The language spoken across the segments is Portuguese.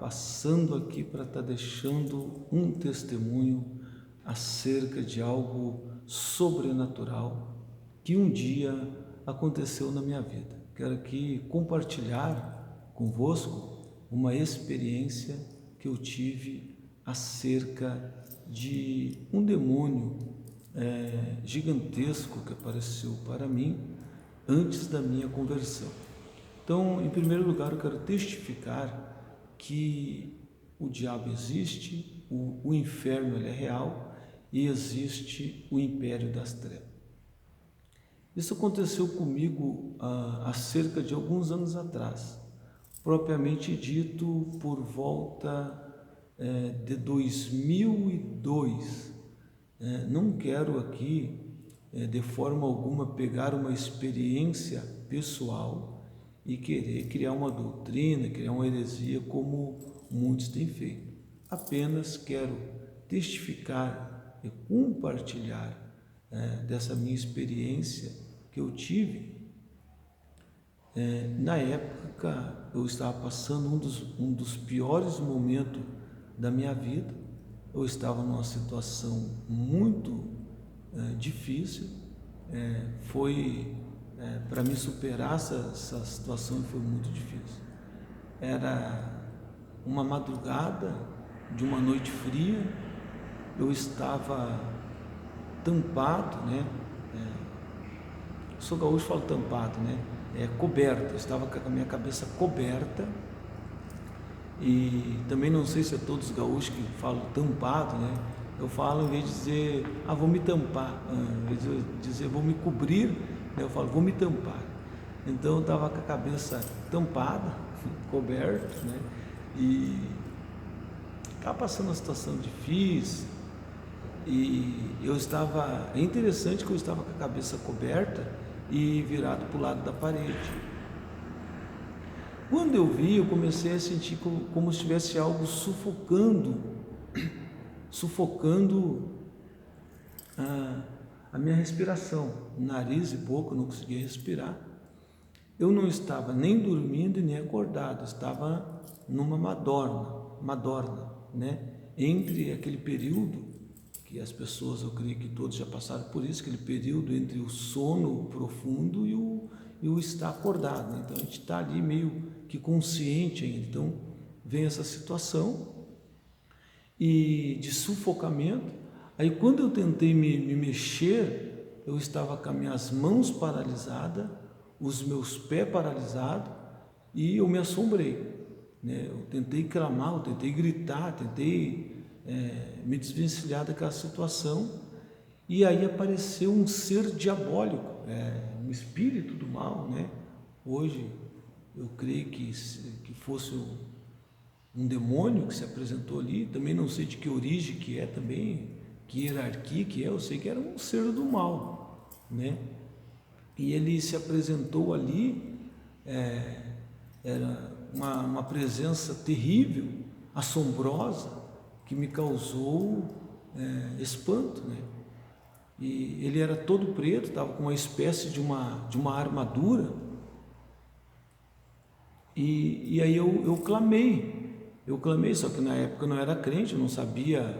passando aqui para estar deixando um testemunho acerca de algo sobrenatural que um dia aconteceu na minha vida. Quero aqui compartilhar convosco uma experiência que eu tive acerca de um demônio gigantesco que apareceu para mim antes da minha conversão. Então, em primeiro lugar, eu quero testificar que o diabo existe, o inferno ele é real e existe o império das trevas. Isso aconteceu comigo há cerca de alguns anos atrás, propriamente dito por volta de 2002. Não quero aqui, de forma alguma, pegar uma experiência pessoal e querer criar uma doutrina, criar uma heresia como muitos têm feito. Apenas quero testificar e compartilhar dessa minha experiência que eu tive. Na época eu estava passando um dos piores momentos da minha vida. Eu estava numa situação muito difícil. Para me superar essa situação foi muito difícil. Era uma madrugada de uma noite fria, eu estava tampado, né? Sou gaúcho, falo tampado, né? Coberto, eu estava com a minha cabeça coberta. E também não sei se é todos os gaúchos que falam tampado, né? Eu falo, em vez de dizer, vou me tampar, em vez de dizer, vou me cobrir, eu falo, vou me tampar. Então eu estava com a cabeça tampada, coberta, né? E estava passando uma situação difícil. E é interessante que eu estava com a cabeça coberta e virado para o lado da parede. Quando eu vi, eu comecei a sentir como se tivesse algo sufocando a minha respiração, nariz e boca, eu não conseguia respirar. Eu não estava nem dormindo e nem acordado, estava numa madorna, né? Entre aquele período que as pessoas, eu creio que todos já passaram por isso, aquele período entre o sono profundo e o estar acordado, né? Então a gente está ali meio que consciente ainda. Então vem essa situação e de sufocamento. Aí quando eu tentei me mexer, eu estava com as minhas mãos paralisadas, os meus pés paralisados, e eu me assombrei, né? Eu tentei clamar, eu tentei gritar, tentei me desvencilhar daquela situação, e aí apareceu um ser diabólico, um espírito do mal, né? Hoje eu creio que fosse um demônio que se apresentou ali. Também não sei de que origem que é também, que hierarquia que é, eu sei que era um ser do mal, né? E ele se apresentou ali, era uma presença terrível, assombrosa, que me causou espanto, né? E ele era todo preto, estava com uma espécie de uma armadura, e aí eu clamei, só que na época eu não era crente, eu não sabia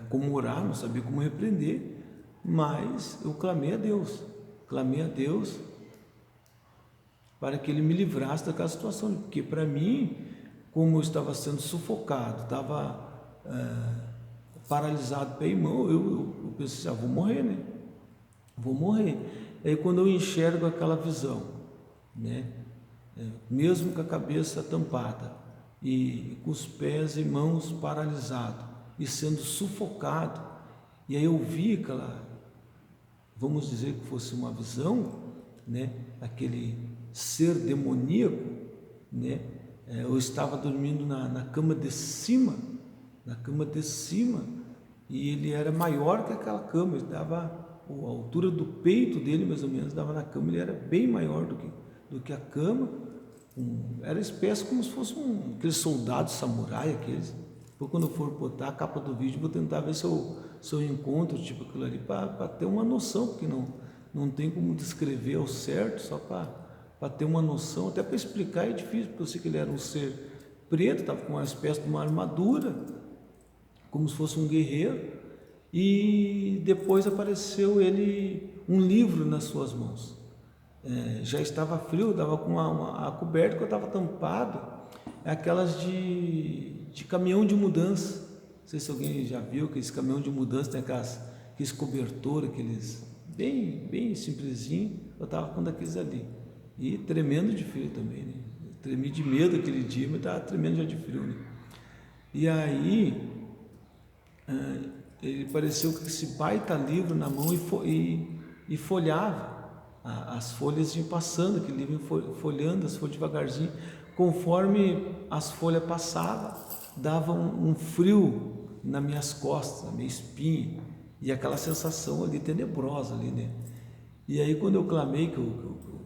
como orar, não sabia como repreender, mas eu clamei a Deus para que Ele me livrasse daquela situação, porque para mim, como eu estava sendo sufocado, estava paralisado pé e mão, eu pensei, vou morrer, né? Vou morrer. Aí quando eu enxergo aquela visão, né? Mesmo com a cabeça tampada e com os pés e mãos paralisados e sendo sufocado, e aí eu vi aquela, vamos dizer que fosse uma visão, né? Aquele ser demoníaco, né? Eu estava dormindo na cama de cima, e ele era maior que aquela cama, ele dava a altura do peito dele, mais ou menos, dava na cama, ele era bem maior do que a cama, era espécie como se fosse aqueles soldados samurai, aqueles. Depois, quando eu for botar a capa do vídeo, vou tentar ver se eu encontro tipo aquilo ali, para ter uma noção, porque não tem como descrever ao certo, só para ter uma noção, até para explicar é difícil, porque eu sei que ele era um ser preto, estava com uma espécie de uma armadura, como se fosse um guerreiro, e depois apareceu ele, um livro nas suas mãos. Já estava frio, estava com a coberta que eu estava tampado, aquelas de caminhão de mudança. Não sei se alguém já viu que esse caminhão de mudança tem aqueles cobertor, aqueles bem simplesinho. Eu estava com daqueles ali, e tremendo de frio também, né? Tremi de medo aquele dia, mas estava tremendo já de frio, né? E aí ele pareceu com esse baita livro na mão e folhava. As folhas iam passando, aquele livro folhando as folhas devagarzinho. Conforme as folhas passavam, dava um frio nas minhas costas, na minha espinha, e aquela sensação ali tenebrosa ali, né? E aí quando eu clamei,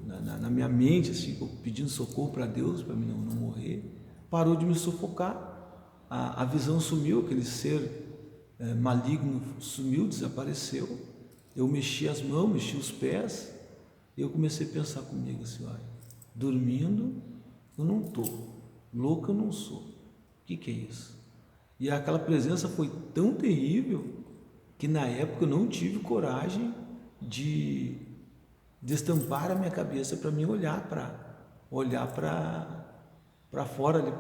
na minha mente, assim, pedindo socorro para Deus, para mim não morrer, parou de me sufocar. A visão sumiu, aquele ser maligno sumiu, desapareceu. Eu mexi as mãos, mexi os pés, e eu comecei a pensar comigo assim: olha, dormindo eu não estou, louco eu não sou, o que é isso? E aquela presença foi tão terrível que na época eu não tive coragem de destampar a minha cabeça para mim olhar para fora ali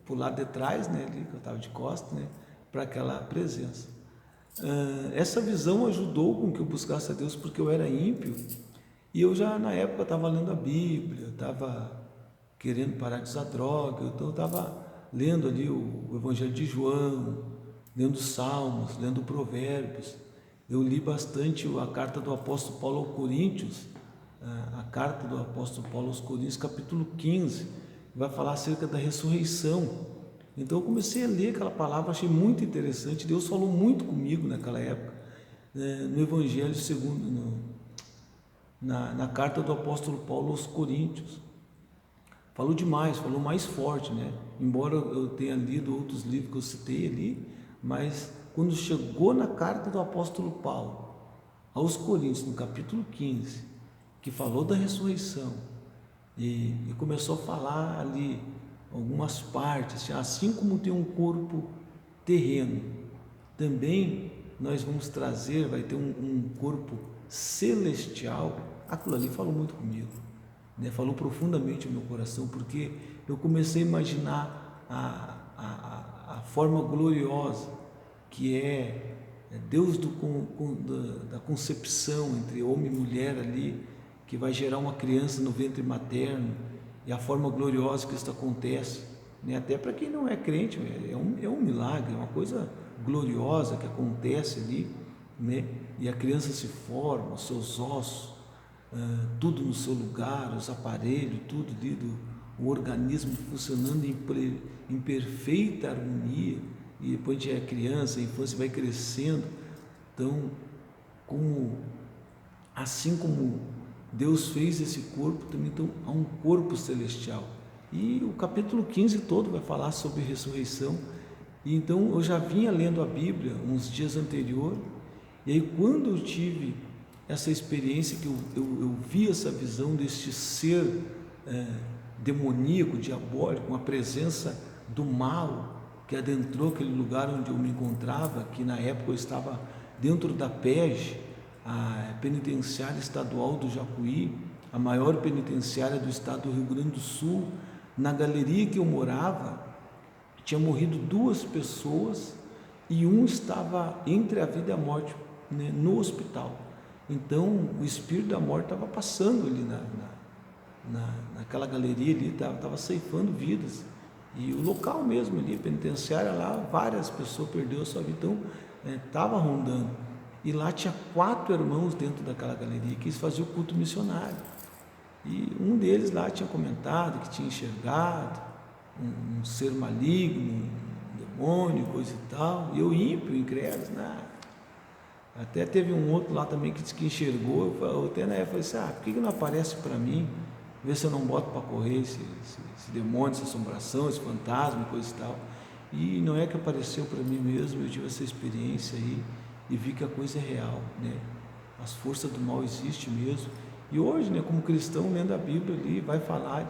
por lado de trás, né, ali que eu estava de costas, né, para aquela presença. Essa visão ajudou com que eu buscasse a Deus, porque eu era ímpio e eu já na época estava lendo a Bíblia, estava querendo parar de usar droga, então eu estava lendo ali o Evangelho de João, lendo Salmos, lendo Provérbios. Eu li bastante a carta do apóstolo Paulo aos Coríntios, a carta do apóstolo Paulo aos Coríntios, capítulo 15, vai falar acerca da ressurreição. Então eu comecei a ler aquela palavra, achei muito interessante. Deus falou muito comigo naquela época, no Evangelho segundo, na carta do apóstolo Paulo aos Coríntios. Falou demais, falou mais forte, né? Embora eu tenha lido outros livros que eu citei ali, mas quando chegou na carta do apóstolo Paulo aos Coríntios, no capítulo 15, que falou da ressurreição, e começou a falar ali algumas partes, assim como tem um corpo terreno, também nós vamos trazer, vai ter um corpo celestial. Aquilo ali falou muito comigo, né? Falou profundamente no meu coração, porque eu comecei a imaginar a forma gloriosa que é Deus da concepção entre homem e mulher ali, que vai gerar uma criança no ventre materno, e a forma gloriosa que isso acontece, né? Até para quem não é crente, é um milagre, é uma coisa gloriosa que acontece ali, né? E a criança se forma, os seus ossos, tudo no seu lugar, os aparelhos, tudo ali, o organismo funcionando em perfeita harmonia. E depois a gente é criança, a infância vai crescendo. Então, assim como Deus fez esse corpo, também então, há um corpo celestial. E o capítulo 15 todo vai falar sobre ressurreição. E então eu já vinha lendo a Bíblia uns dias anteriores, e aí quando eu tive essa experiência, que eu vi essa visão deste ser demoníaco, diabólico, uma presença do mal que adentrou aquele lugar onde eu me encontrava, que na época eu estava dentro da PEG, a penitenciária estadual do Jacuí, a maior penitenciária do estado do Rio Grande do Sul. Na galeria que eu morava, tinha morrido 2 pessoas e um estava entre a vida e a morte, né, no hospital. Então o espírito da morte estava passando ali naquela galeria ali, estava ceifando vidas. E o local mesmo ali, a penitenciária lá, várias pessoas perderam a sua vida, então estava rondando. E lá tinha 4 irmãos dentro daquela galeria que eles faziam o culto missionário. E um deles lá tinha comentado que tinha enxergado um ser maligno, um demônio, coisa e tal. E eu ímpio, incrédulo, né? Até teve um outro lá também que disse que enxergou. Eu até na época falei assim: por que não aparece para mim? Ver se eu não boto para correr esse demônio, essa assombração, esse fantasma, coisa e tal. E não é que apareceu para mim mesmo. Eu tive essa experiência aí e vi que a coisa é real, né? As forças do mal existem mesmo. E hoje, né, como cristão, lendo a Bíblia ali, vai falar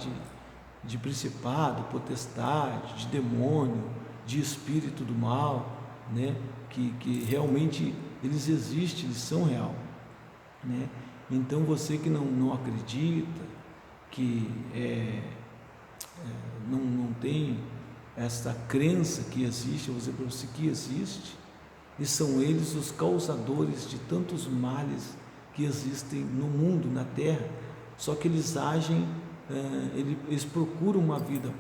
de principado, potestade, de demônio, de espírito do mal, né? Que realmente eles existem, eles são real, né? Então você que não acredita, que não tem essa crença que existe, eu vou dizer para você que existe, e são eles os causadores de tantos males que existem no mundo, na terra, só que eles agem, eles procuram uma vida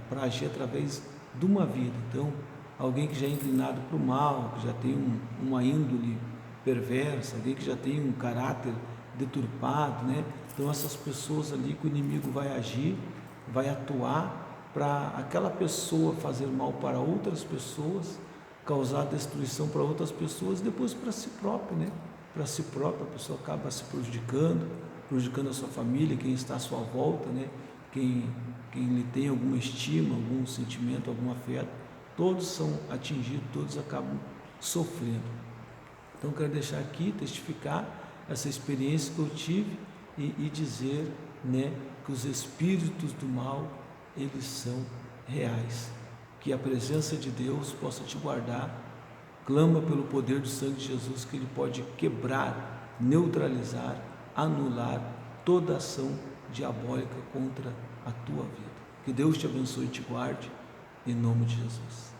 para agir através de uma vida. Então, alguém que já é inclinado para o mal, que já tem uma índole perversa, alguém que já tem um caráter deturpado, né? Então, essas pessoas ali que o inimigo vai agir, vai atuar para aquela pessoa fazer mal para outras pessoas, causar destruição para outras pessoas, e depois para si próprio, né? Para si próprio, a pessoa acaba se prejudicando a sua família, quem está à sua volta, né? Quem lhe tem alguma estima, algum sentimento, algum afeto, todos são atingidos, todos acabam sofrendo. Então, quero deixar aqui, testificar essa experiência que eu tive e dizer, né, que os espíritos do mal, eles são reais. Que a presença de Deus possa te guardar. Clama pelo poder do sangue de Jesus, que Ele pode quebrar, neutralizar, anular toda ação diabólica contra a tua vida. Que Deus te abençoe e te guarde, em nome de Jesus.